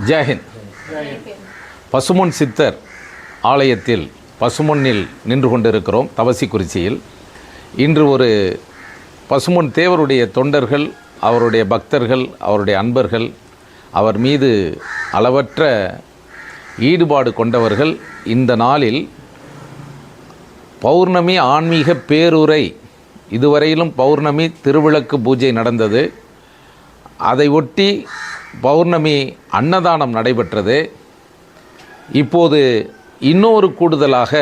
ஜெயஹிந்த். பசுமொன் சித்தர் ஆலயத்தில் பசுமொன்னில் நின்று கொண்டிருக்கிறோம். தவசிக்குறிச்சியில் இன்று ஒரு பசுமொன் தேவருடைய தொண்டர்கள், அவருடைய பக்தர்கள், அவருடைய அன்பர்கள், அவர் மீது அளவற்ற ஈடுபாடு கொண்டவர்கள் இந்த நாளில் பௌர்ணமி ஆன்மீக பேருரை, இதுவரையிலும் பௌர்ணமி திருவிளக்கு பூஜை நடந்தது. அதை ஒட்டி பௌர்ணமி அன்னதானம் நடைபெற்றது. இப்போது இன்னொரு கூடுதலாக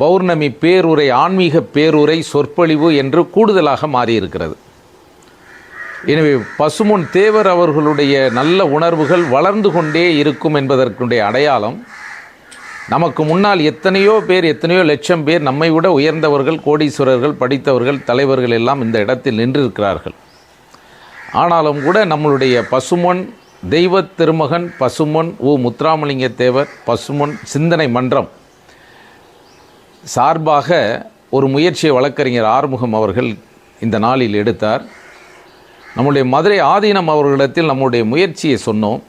பௌர்ணமி பேருரை, ஆன்மீக பேருரை சொற்பொழிவு என்று கூடுதலாக மாறியிருக்கிறது. எனவே பசுமொன் தேவர் அவர்களுடைய நல்ல உணர்வுகள் வளர்ந்து கொண்டே இருக்கும் என்பதற்குடைய அடையாளம், நமக்கு முன்னால் எத்தனையோ லட்சம் பேர், நம்மை விட உயர்ந்தவர்கள், கோடீஸ்வரர்கள், படித்தவர்கள், தலைவர்கள் எல்லாம் இந்த இடத்தில் நின்றிருக்கிறார்கள். ஆனாலும் கூட நம்மளுடைய பசுமொன் தெய்வ திருமகன் பசுமொன் முத்துராமலிங்க தேவர் பசுமொன் சிந்தனை மன்றம் சார்பாக ஒரு முயற்சியை வழக்கறிஞர் ஆறுமுகம் அவர்கள் இந்த நாளில் எடுத்தார். நம்முடைய மதுரை ஆதீனம் அவர்களிடத்தில் நம்முடைய முயற்சியை சொன்னோம்.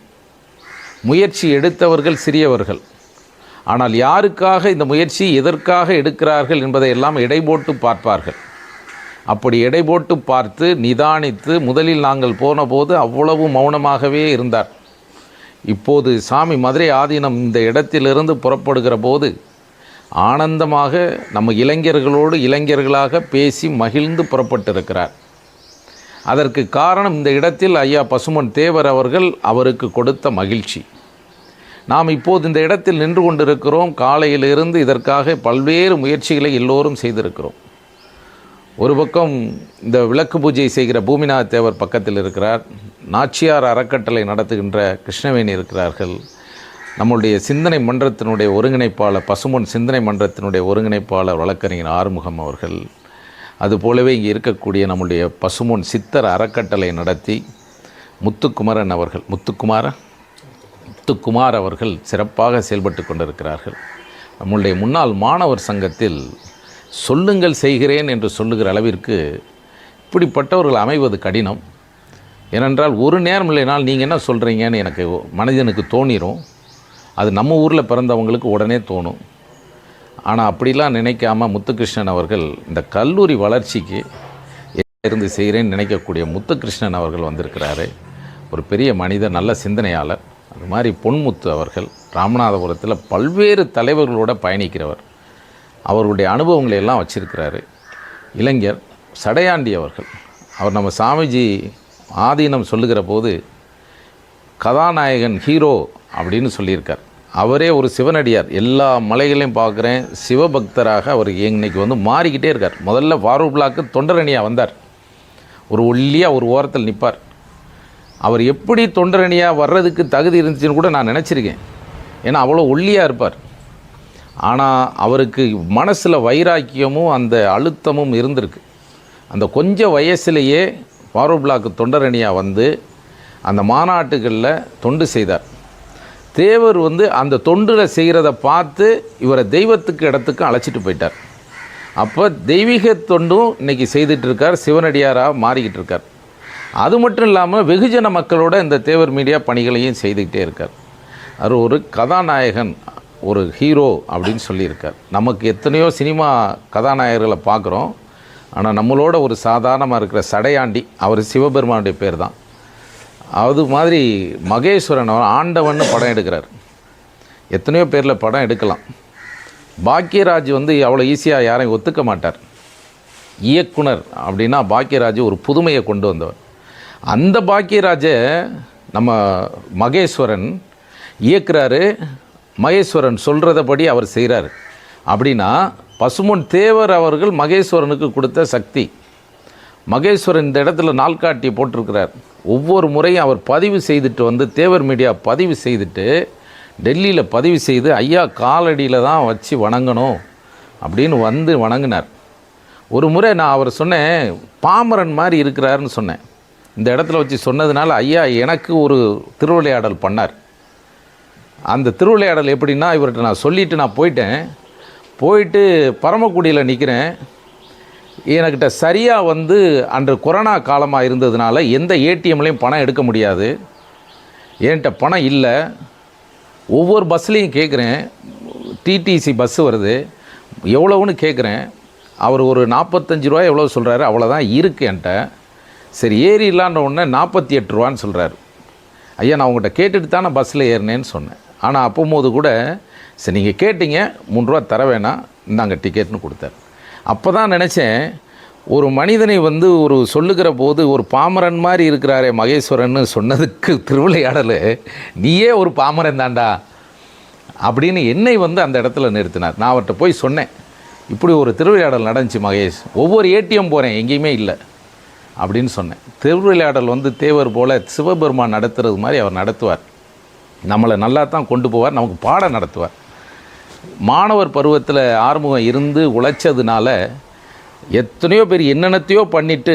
முயற்சி எடுத்தவர்கள் சிறியவர்கள், ஆனால் யாருக்காக இந்த முயற்சி, எதற்காக எடுக்கிறார்கள் என்பதை எல்லாம் எடை போட்டு பார்ப்பார்கள். அப்படி எடை போட்டு பார்த்து நிதானித்து, முதலில் நாங்கள் போன போது அவ்வளவு மௌனமாகவே இருந்தார். இப்போது சாமி மதுரை ஆதீனம் இந்த இடத்திலிருந்து புறப்படுகிற போது ஆனந்தமாக நம்ம இளைஞர்களோடு இளைஞர்களாக பேசி மகிழ்ந்து புறப்பட்டிருக்கிறார். அதற்கு காரணம் இந்த இடத்தில் ஐயா பசுமொன் தேவர் அவர்கள் அவருக்கு கொடுத்த மகிழ்ச்சி. நாம் இப்போது இந்த இடத்தில் நின்று கொண்டிருக்கிறோம். காலையிலிருந்து இதற்காக பல்வேறு முயற்சிகளை எல்லோரும் செய்திருக்கிறோம். ஒரு பக்கம் இந்த விளக்கு பூஜை செய்கிற பூமிநாத தேவர் பக்கத்தில் இருக்கிறார். நாச்சியார் அறக்கட்டளை நடத்துகின்ற கிருஷ்ணவேணி இருக்கிறார்கள். நம்முடைய சிந்தனை மன்றத்தினுடைய ஒருங்கிணைப்பாளர், பசுமொன் சிந்தனை மன்றத்தினுடைய ஒருங்கிணைப்பாளர் வழக்கறிஞர் ஆறுமுகம் அவர்கள், அதுபோலவே இங்கே இருக்கக்கூடிய நம்முடைய பசுமொன் சித்தர் அறக்கட்டளை நடத்தி முத்துக்குமாரன் அவர்கள், முத்துக்குமார் அவர்கள் சிறப்பாக செயல்பட்டு கொண்டிருக்கிறார்கள். நம்முடைய முன்னாள் மாணவர் சங்கத்தில் சொல்லுங்கள் செய்கிறேன் என்று சொல்லுகிற அளவிற்கு இப்படிப்பட்டவர்கள் அமைவது கடினம். ஏனென்றால் ஒரு நேரம் இல்லைனால் நீங்கள் என்ன சொல்கிறீங்கன்னு எனக்கு மனிதனுக்கு தோணிரும். அது நம்ம ஊரில் பிறந்தவங்களுக்கு உடனே தோணும். ஆனால் அப்படிலாம் நினைக்காம முத்துகிருஷ்ணன் அவர்கள் இந்த கல்லூரி வளர்ச்சிக்கு இருந்து செய்கிறேன்னு நினைக்கக்கூடிய முத்துகிருஷ்ணன் அவர்கள் வந்திருக்கிறாரு. ஒரு பெரிய மனிதர், நல்ல சிந்தனையாளர். அது மாதிரி பொன்முத்து அவர்கள் ராமநாதபுரத்தில் பல்வேறு தலைவர்களோடு பயணிக்கிறவர். அவருடைய அனுபவங்களை எல்லாம் வச்சிருக்கிறாரு. இளைஞர் சடையாண்டி அவர்கள், அவர் நம்ம சாமிஜி ஆதீனம் சொல்லுகிற போது கதாநாயகன் ஹீரோ அப்படின்னு சொல்லியிருக்கார். அவரே ஒரு சிவனடியார், எல்லா மலைகளையும் பார்க்குறேன், சிவபக்தராக அவர் இன்னைக்கு வந்து மாறிக்கிட்டே இருக்கார். முதல்ல ஃபாரூக் பிளாக்கு தொண்டரணியாக வந்தார். ஒரு ஒல்லியாக ஒரு ஓரத்தில் நிற்பார். அவர் எப்படி தொண்டரணியாக வர்றதுக்கு தகுதி இருந்துச்சுன்னு கூட நான் நினச்சிருக்கேன். ஏன்னா அவ்வளோ ஒல்லியாக இருப்பார். ஆனால் அவருக்கு மனசில் வைராக்கியமும் அந்த அழுத்தமும் இருந்திருக்கு. அந்த கொஞ்சம் வயசுலேயே ஃபாரூக் பிளாக்கு தொண்டரணியாக வந்து அந்த மாநாட்டுகளில் தொண்டு செய்தார். தேவர் வந்து அந்த தொண்டில் செய்கிறத பார்த்து இவரை தெய்வத்துக்கு இடத்துக்கு அழைச்சிட்டு போயிட்டார். அப்போ தெய்வீக தொண்டும் இன்றைக்கி செய்துட்டு இருக்கார், சிவனடியாராக மாறிக்கிட்டு இருக்கார். அது மட்டும் இல்லாமல் வெகுஜன மக்களோட இந்த தேவர் மீடியா பணிகளையும் செய்துக்கிட்டே இருக்கார். அவர் ஒரு கதாநாயகன், ஒரு ஹீரோ அப்படின்னு சொல்லியிருக்கார். நமக்கு எத்தனையோ சினிமா கதாநாயகர்களை பார்க்குறோம். ஆனால் நம்மளோட ஒரு சாதாரணமாக இருக்கிற சடையாண்டி, அவர் சிவபெருமானுடைய பேர் தான். அது மாதிரி மகேஸ்வரன் அவர் ஆண்டவன்னு படம் எடுக்கிறார். எத்தனையோ பேரில் படம் எடுக்கலாம். பாக்கியராஜ் வந்து அவ்வளோ ஈஸியாக யாரையும் ஒத்துக்க மாட்டார். இயக்குனர் அப்படின்னா பாக்கியராஜ் ஒரு புதுமையை கொண்டு வந்தவர். அந்த பாக்கியராஜை நம்ம மகேஸ்வரன் இயக்குறாரு. மகேஸ்வரன் சொல்கிறதபடி அவர் செய்கிறார். அப்படின்னா பசுமொன் தேவர் அவர்கள் மகேஸ்வரனுக்கு கொடுத்த சக்தி. மகேஸ்வரன் இந்த இடத்துல நாள்காட்டி போட்டிருக்கிறார். ஒவ்வொரு முறையும் அவர் பதிவு செய்துட்டு வந்து, தேவர் மீடியா பதிவு செய்துட்டு டெல்லியில் பதிவு செய்து ஐயா காலடியில் தான் வச்சு வணங்கணும் அப்படின்னு வந்து வணங்கினார். ஒரு முறை நான் அவர் சொன்னேன், பாமரன் மாதிரி இருக்கிறாருன்னு சொன்னேன். இந்த இடத்துல வச்சு சொன்னதுனால ஐயா எனக்கு ஒரு திருவிளையாடல் பண்ணார். அந்த திருவிளையாடல் எப்படின்னா, இவர்கிட்ட நான் சொல்லிவிட்டு நான் போயிட்டு பரமக்குடியில் நிற்கிறேன். எனக்கிட்ட சரியாக வந்து அன்று கொரோனா காலமாக இருந்ததுனால எந்த ஏடிஎம்லையும் பணம் எடுக்க முடியாது. என்கிட்ட பணம் இல்லை. ஒவ்வொரு பஸ்லேயும் கேட்குறேன், டிடிசி பஸ்ஸு வருது, எவ்வளோன்னு கேட்குறேன். அவர் ஒரு 45 ரூபா எவ்வளோ சொல்கிறாரு, அவ்வளோதான் இருக்குது என்கிட்ட. சரி ஏறிடலான்ற உடனே 48 ரூபான்னு சொல்கிறாரு. ஐயா நான் உங்கள்கிட்ட கேட்டுட்டு தான் நான் பஸ்ஸில் ஏறினேன்னு சொன்னேன். ஆனால் அப்போது கூட சரி நீங்கள் கேட்டீங்க 3 ரூபா தர வேணாம், இந்தாங்க டிக்கெட்னு கொடுத்தார். அப்போ தான் நினச்சேன், ஒரு மனிதனை வந்து ஒரு சொல்லுகிற போது ஒரு பாமரன் மாதிரி இருக்கிறாரே மகேஸ்வரன்னு சொன்னதுக்கு திருவிளையாடல், நீயே ஒரு பாமரன் தாண்டா அப்படின்னு என்னை வந்து அந்த இடத்துல நிறுத்தினார். நான் அவர்கிட்ட போய் சொன்னேன், இப்படி ஒரு திருவிளையாடல் நடந்துச்சு மகேஷ், ஒவ்வொரு ஏடிஎம் போகிறேன் எங்கேயுமே இல்லை அப்படின்னு சொன்னேன். திருவிளையாடல் வந்து தேவர் போல் சிவபெருமான் நடத்துறது மாதிரி அவர் நடத்துவார். நம்மளை நல்லா தான் கொண்டு போவார், நமக்கு பாடம் நடத்துவார். மாணவர் பருவத்தில் ஆறுமுகம் இருந்து உழைச்சதுனால எத்தனையோ பேர் என்னென்னத்தையோ பண்ணிவிட்டு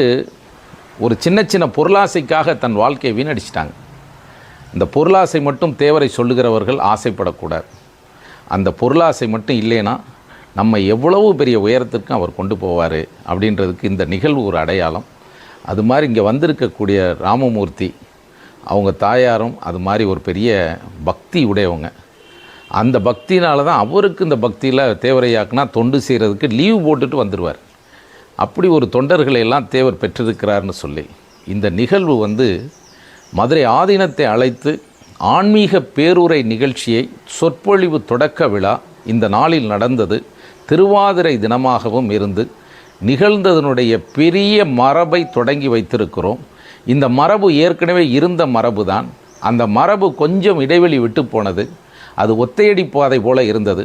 ஒரு சின்ன சின்ன பொருளாசைக்காக தன் வாழ்க்கையை வீணடிச்சிட்டாங்க. இந்த பொருளாசை மட்டும் தேவரை சொல்லுகிறவர்கள் ஆசைப்படக்கூடாது. அந்த பொருளாசை மட்டும் இல்லைன்னா நம்ம எவ்வளவு பெரிய உயரத்திற்கும் அவர் கொண்டு போவார் அப்படின்றதுக்கு இந்த நிகழ்வு ஒரு அடையாளம். அது மாதிரி இங்கே வந்திருக்கக்கூடிய ராமமூர்த்தி அவங்க தாயாரும் அது மாதிரி ஒரு பெரிய பக்தி உடையவங்க. அந்த பக்தினால தான் அவருக்கு இந்த பக்தியில் தேவரையாக்குனா தொண்டு செய்கிறதுக்கு லீவு போட்டுட்டு வந்துடுவார். அப்படி ஒரு தொண்டர்களை எல்லாம் தேவர் பெற்றிருக்கிறார்னு சொல்லி இந்த நிகழ்வு வந்து மதுரை ஆதீனத்தை அழைத்து ஆன்மீக பேருரை நிகழ்ச்சியை சொற்பொழிவு தொடக்க விழா இந்த நாளில் நடந்தது. திருவாதிரை தினமாகவும் இருந்து நிகழ்ந்ததனுடைய பெரிய மரபை தொடங்கி வைத்திருக்கிறோம். இந்த மரபு ஏற்கனவே இருந்த மரபு தான். அந்த மரபு கொஞ்சம் இடைவெளி விட்டு போனது. அது ஒத்தையடி பாதை போல இருந்தது.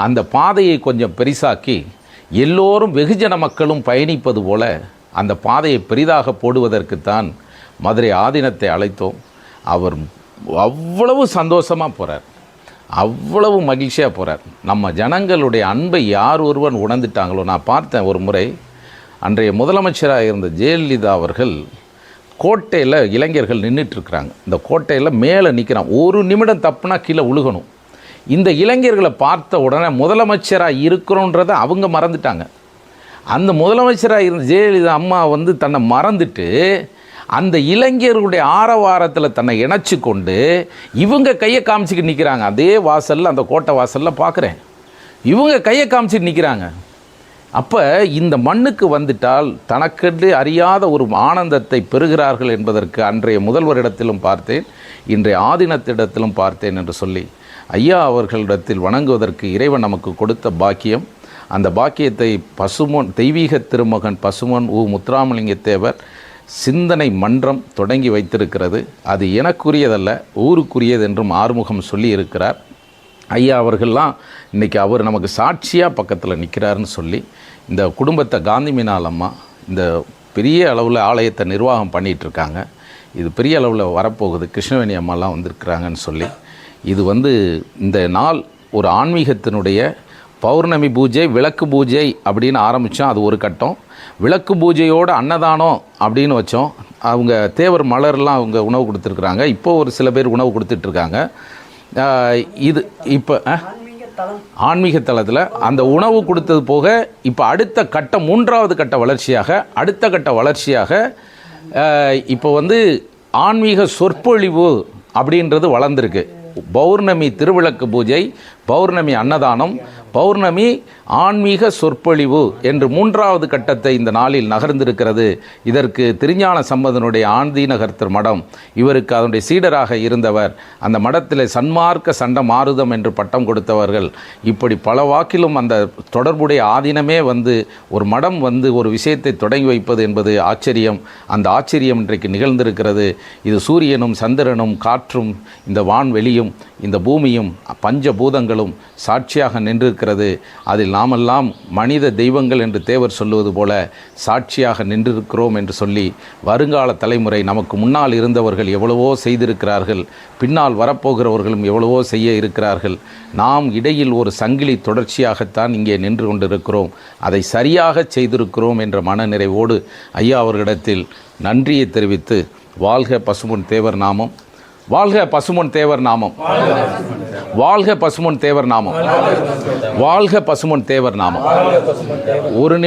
அந்த பாதையை கொஞ்சம் பெரிசாக்கி எல்லோரும் வெகுஜன மக்களும் பயணிப்பது போல அந்த பாதையை பெரிதாக போடுவதற்குத்தான் மதுரை ஆதீனத்தை அழைத்தோம். அவர் அவ்வளவு சந்தோஷமாக போகிறார், அவ்வளவு மகிழ்ச்சியாக போகிறார். நம்ம ஜனங்களுடைய அன்பை யார் ஒருவன் உணர்ந்துட்டாங்களோ, நான் பார்த்தேன் ஒரு முறை அன்றைய முதலமைச்சராக இருந்த ஜெயலலிதா அவர்கள் கோட்டையில் இளைஞர்கள் நின்றுட்டுருக்குறாங்க. இந்த கோட்டையில் மேலே நிற்கிறான், ஒரு நிமிடம் தப்புனா கீழே உழுகணும். இந்த இளைஞர்களை பார்த்த உடனே முதலமைச்சராக இருக்கிறோன்றதை அவங்க மறந்துட்டாங்க. அந்த முதலமைச்சராக இருந்த ஜெயலலிதா அம்மா வந்து தன்னை மறந்துட்டு அந்த இளைஞர்களுடைய ஆரவாரத்தில் தன்னை இணைச்சி கொண்டு இவங்க கையை காமிச்சிக்கிட்டு நிற்கிறாங்க. அதே வாசலில், அந்த கோட்டை வாசலில் பார்க்குறேன், இவங்க கையை காமிச்சிட்டு நிற்கிறாங்க. அப்போ இந்த மண்ணுக்கு வந்துட்டால் தனக்கென்று அறியாத ஒரு ஆனந்தத்தை பெறுகிறார்கள் என்பதற்கு அன்றைய முதல்வரிடத்திலும் பார்த்தேன், இன்றைய ஆதீனத்திடத்திலும் பார்த்தேன் என்று சொல்லி ஐயா அவர்களிடத்தில் வணங்குவதற்கு இறைவன் நமக்கு கொடுத்த பாக்கியம். அந்த பாக்கியத்தை பசுமொன் தெய்வீக திருமகன் பசுமொன் உ முத்துராமலிங்க தேவர் சிந்தனை மன்றம் தொடங்கி வைத்திருக்கிறது. அது எனக்குரியதல்ல, ஊருக்குரியது என்றும் ஆறுமுகம் சொல்லி இருக்கிறார். ஐயா அவர்கள்லாம் இன்றைக்கி அவர் நமக்கு சாட்சியாக பக்கத்தில் நிற்கிறாருன்னு சொல்லி இந்த குடும்பத்தை காந்தி மீனால் அம்மா இந்த பெரிய அளவில் ஆலயத்தை நிர்வாகம் பண்ணிகிட்ருக்காங்க. இது பெரிய அளவில் வரப்போகுது, கிருஷ்ணவேணி அம்மாலாம் வந்திருக்கிறாங்கன்னு சொல்லி இது வந்து இந்த நாள் ஒரு ஆன்மீகத்தினுடைய பௌர்ணமி பூஜை, விளக்கு பூஜை அப்படின்னு ஆரம்பித்தோம். அது ஒரு கட்டம். விளக்கு பூஜையோடு அன்னதானம் அப்படின்னு வச்சோம். அவங்க தேவர் மலர்லாம் அவங்க உணவு கொடுத்துருக்குறாங்க. இப்போ ஒரு சில பேர் உணவு கொடுத்துட்ருக்காங்க. இது இப்போ ஆன்மீக தளத்தில் அந்த உணவு கொடுத்தது போக இப்போ அடுத்த கட்டம், 3வது கட்ட வளர்ச்சியாக, அடுத்த கட்ட வளர்ச்சியாக இப்போ வந்து ஆன்மீக சொற்பொழிவு அப்படின்றது வளர்ந்துருக்கு. பௌர்ணமி திருவிளக்கு பூஜை, பௌர்ணமி அன்னதானம், பௌர்ணமி ஆன்மீக சொற்பொழிவு என்று 3வது கட்டத்தை இந்த நாளில் நகர்ந்திருக்கிறது. இதற்கு திருஞான சம்பந்தனுடைய ஆந்தீநகர்த்தர் மடம், இவருக்கு அதனுடைய சீடராக இருந்தவர், அந்த மடத்தில் சன்மார்க்க சண்ட மாருதம் என்று பட்டம் கொடுத்தவர்கள், இப்படி பல வாக்கிலும் அந்த தொடர்புடைய ஆதீனமே வந்து ஒரு மடம் வந்து ஒரு விஷயத்தை தொடங்கி வைப்பது என்பது ஆச்சரியம். அந்த ஆச்சரியம் இன்றைக்கு நிகழ்ந்திருக்கிறது. இது சூரியனும் சந்திரனும் காற்றும் இந்த வான்வெளியும் இந்த பூமியும் பஞ்சபூதங்களும் சாட்சியாக நின்றிருக்கிறது. அதில் நாமெல்லாம் மனித தெய்வங்கள் என்று தேவர் சொல்லுவது போல சாட்சியாக நின்றிருக்கிறோம் என்று சொல்லி வருங்கால தலைமுறை, நமக்கு முன்னால் இருந்தவர்கள் எவ்வளவோ செய்திருக்கிறார்கள், பின்னால் வரப்போகிறவர்களும் எவ்வளவோ செய்ய இருக்கிறார்கள். நாம் இடையில் ஒரு சங்கிலி தொடர்ச்சியாகத்தான் இங்கே நின்று கொண்டிருக்கிறோம். அதை சரியாக செய்திருக்கிறோம் என்ற மனநிறைவோடு ஐயா அவர்களிடத்தில் நன்றியை தெரிவித்து, வாழ்க பசும்பொன் தேவர் நாமம், வாழ்க பசும்பொன் தேவர் நாமம், வாழ்க பசும்பொன் தேவர் நாமம், வாழ்க பசும்பொன் தேவர் நாமம். ஒரு நிமிடம்